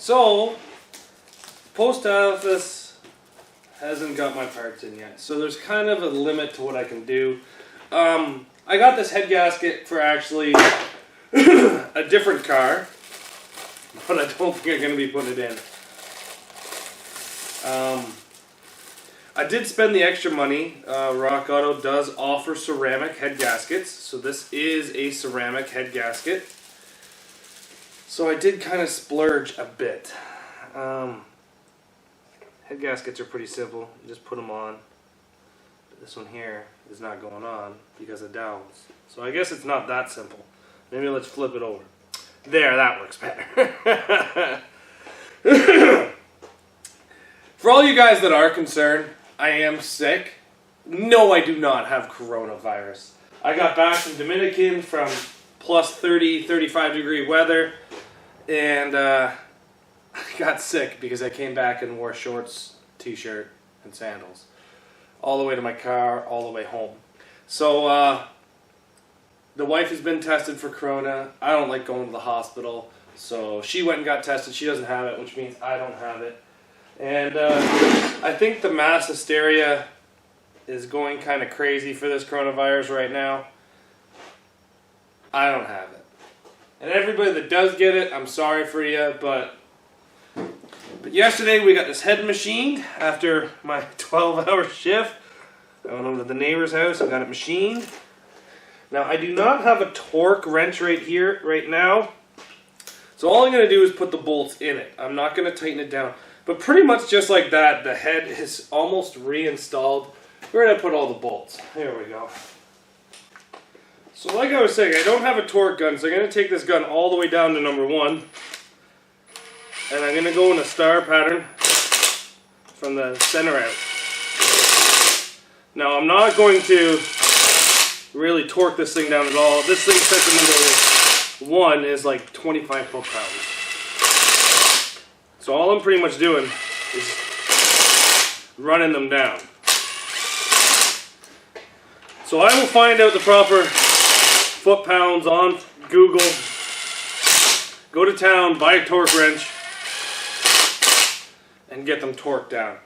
So, post office hasn't got my parts in yet, so there's kind of a limit to what I can do. I got this head gasket for actually a different car, but I don't think I'm going to be putting it in. I did spend the extra money. Rock Auto does offer ceramic head gaskets, so this is a ceramic head gasket. So I did kind of splurge a bit. Head gaskets are pretty simple. You just put them on. But this one here is not going on because of dowels. So I guess it's not that simple. Maybe let's flip it over. There, that works better. For all you guys that are concerned, I am sick. No, I do not have coronavirus. I got back from Dominican from plus 30, 35 degree weather, and I got sick because I came back and wore shorts, t-shirt, and sandals. All the way to my car, all the way home. So, the wife has been tested for corona. I don't like going to the hospital, so she went and got tested. She doesn't have it, which means I don't have it. And I think the mass hysteria is going kind of crazy for this coronavirus right now. I don't have it. And everybody that does get it, I'm sorry for you, but yesterday we got this head machined after my 12-hour shift. I went over to the neighbor's house and got it machined. Now, I do not have a torque wrench right now. So all I'm going to do is put the bolts in it. I'm not going to tighten it down. But pretty much just like that, the head is almost reinstalled. Where did I put all the bolts? There we go. So like I was saying, I don't have a torque gun, so I'm going to take this gun all the way down to number 1. And I'm going to go in a star pattern from the center out. Now I'm not going to really torque this thing down at all. This thing set to number 1 is like 25 foot-pounds. So all I'm pretty much doing is running them down. So I will find out the proper foot-pounds on Google, go to town, buy a torque wrench, and get them torqued down.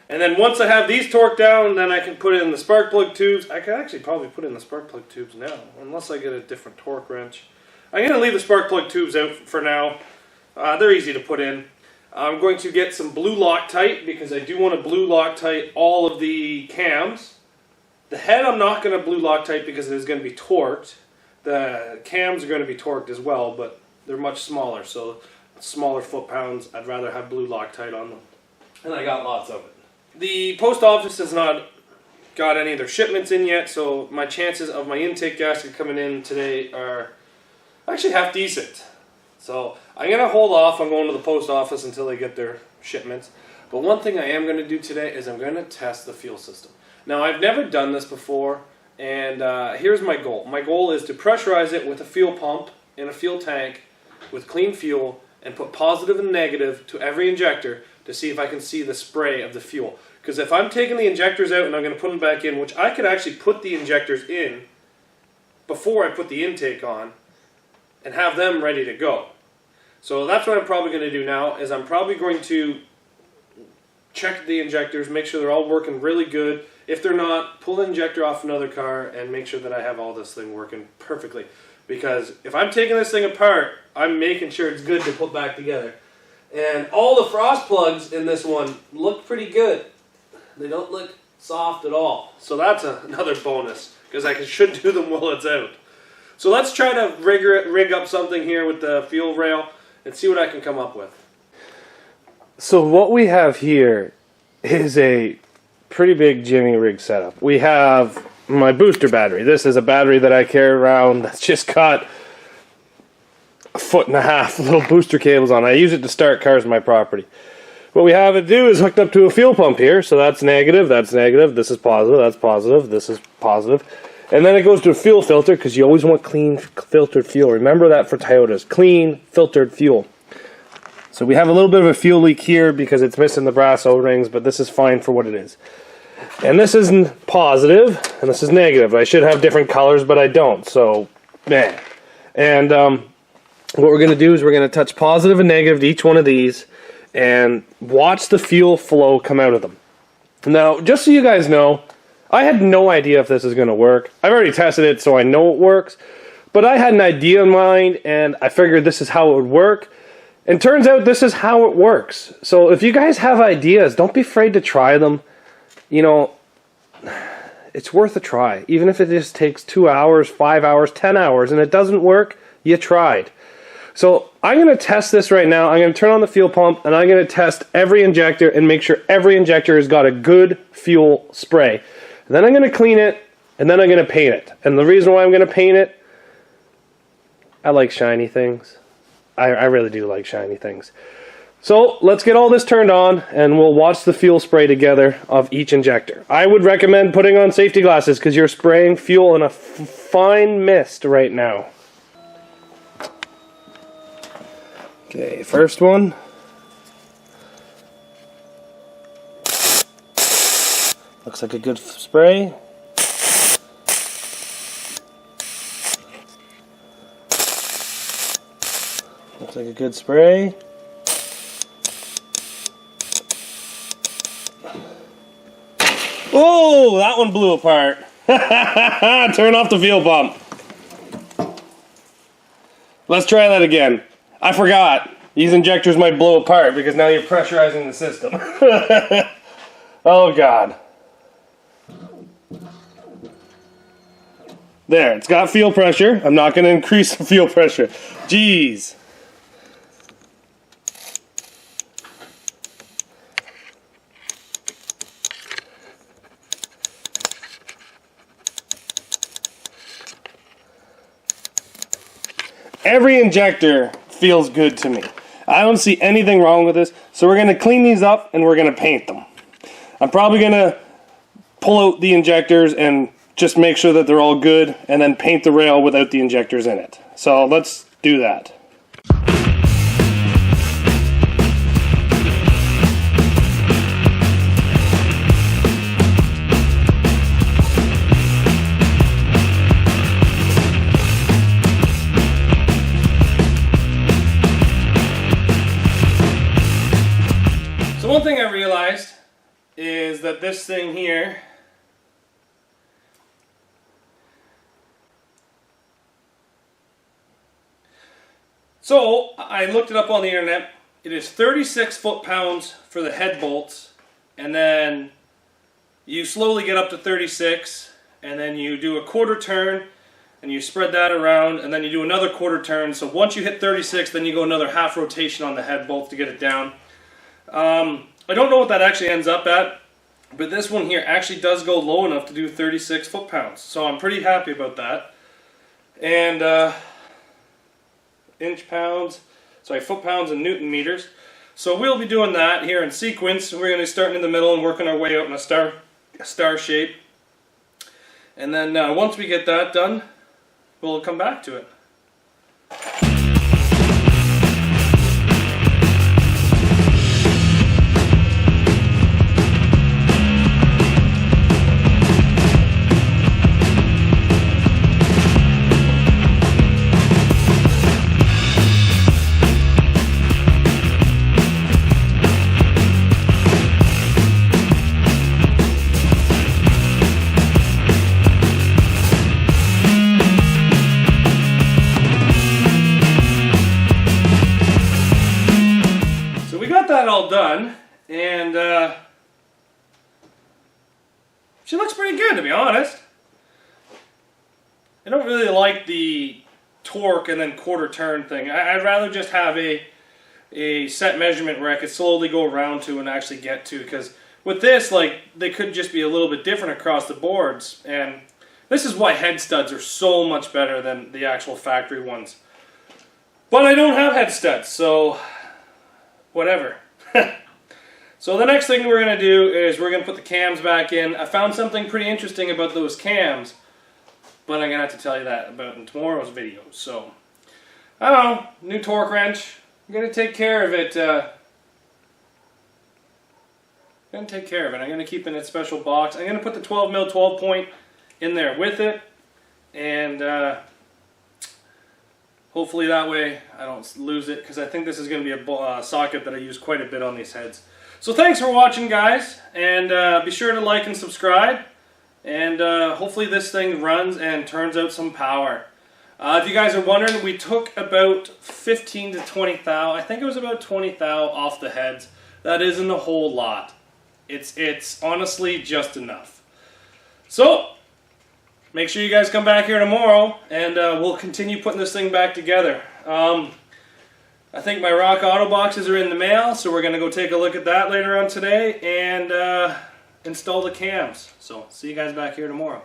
And then once I have these torqued down, then I can put it in the spark plug tubes. I could actually probably put it in the spark plug tubes now, unless I get a different torque wrench. I'm going to leave the spark plug tubes out for now. They're easy to put in. I'm going to get some blue Loctite because I do want to blue Loctite all of the cams. The head I'm not going to blue Loctite because it is going to be torqued. The cams are going to be torqued as well, but they're much smaller, so smaller foot-pounds, I'd rather have blue Loctite on them. And I got lots of it. The post office has not got any of their shipments in yet, so my chances of my intake gasket coming in today are actually half decent. So I'm going to hold off on going to the post office until they get their shipments. But one thing I am going to do today is I'm going to test the fuel system. Now, I've never done this before, and here's my goal. My goal is to pressurize it with a fuel pump in a fuel tank with clean fuel and put positive and negative to every injector to see if I can see the spray of the fuel. Because if I'm taking the injectors out and I'm going to put them back in, which I could actually put the injectors in before I put the intake on and have them ready to go. So that's what I'm probably going to do now, is I'm probably going to check the injectors, make sure they're all working really good. If they're not, pull the injector off another car and make sure that I have all this thing working perfectly. Because if I'm taking this thing apart, I'm making sure it's good to put back together. And all the frost plugs in this one look pretty good. They don't look soft at all. So that's another bonus, because I should do them while it's out. So let's try to rig up something here with the fuel rail and see what I can come up with. So what we have here is a pretty big jimmy rig setup. We have my booster battery. This is a battery that I carry around that's just got 1.5 foot little booster cables on. I use it to start cars on my property. What we have it do is hooked up to a fuel pump here. So that's negative, this is positive, that's positive, this is positive. And then it goes to a fuel filter, because you always want clean filtered fuel. Remember that for Toyotas, clean filtered fuel. So we have a little bit of a fuel leak here because it's missing the brass O-rings, but this is fine for what it is. And this is positive, and this is negative. I should have different colors, but I don't, so, man. And what we're going to do is we're going to touch positive and negative to each one of these, and watch the fuel flow come out of them. Now, just so you guys know, I had no idea if this is going to work. I've already tested it, so I know it works. But I had an idea in mind, and I figured this is how it would work. And turns out this is how it works. So if you guys have ideas, don't be afraid to try them. You know, it's worth a try. Even if it just takes 2 hours, 5 hours, 10 hours, and it doesn't work, you tried. So I'm going to test this right now. I'm going to turn on the fuel pump, and I'm going to test every injector and make sure every injector has got a good fuel spray. And then I'm going to clean it, and then I'm going to paint it. And the reason why I'm going to paint it, I like shiny things. I really do like shiny things. So let's get all this turned on, and we'll watch the fuel spray together of each injector. I would recommend putting on safety glasses because you're spraying fuel in a fine mist right now. Okay, first one. Looks like a good spray. Looks like a good spray. Oh, that one blew apart. Turn off the fuel pump. Let's try that again. I forgot. These injectors might blow apart because now you're pressurizing the system. Oh, God. There, it's got fuel pressure. I'm not going to increase the fuel pressure. Jeez. Every injector feels good to me. I don't see anything wrong with this. So we're going to clean these up and we're going to paint them. I'm probably going to pull out the injectors and just make sure that they're all good and then paint the rail without the injectors in it. So let's do that. So one thing I realized is that this thing here so I looked it up on the internet. It is 36 foot-pounds for the head bolts, and then you slowly get up to 36, and then you do a quarter turn and you spread that around, and then you do another quarter turn. So once you hit 36, then you go another half rotation on the head bolt to get it down. I don't know what that actually ends up at, but this one here actually does go low enough to do 36 foot-pounds. So I'm pretty happy about that. And foot-pounds and Newton meters. So we'll be doing that here in sequence. We're going to be starting in the middle and working our way out in a star shape. And then once we get that done, we'll come back to it. That all done, and she looks pretty good, to be honest. I don't really like the torque and then quarter turn thing. I'd rather just have a set measurement where I could slowly go around to and actually get to, because with this, like, they could just be a little bit different across the boards, and this is why head studs are so much better than the actual factory ones. But I don't have head studs, so whatever. So the next thing we're going to do is we're going to put the cams back in. I found something pretty interesting about those cams, but I'm going to have to tell you that about in tomorrow's video. So, I don't know, new torque wrench. I'm going to take care of it. I'm going to keep it in its special box. I'm going to put the 12mm 12-point in there with it, and Hopefully that way I don't lose it, because I think this is going to be a socket that I use quite a bit on these heads. So thanks for watching, guys, and be sure to like and subscribe, and hopefully this thing runs and turns out some power. If you guys are wondering, we took about 15 to 20 thou, I think it was about 20 thou off the heads. That isn't a whole lot. It's honestly just enough. So, make sure you guys come back here tomorrow, and we'll continue putting this thing back together. I think my Rock Auto boxes are in the mail, so we're going to go take a look at that later on today, and install the cams. So, see you guys back here tomorrow.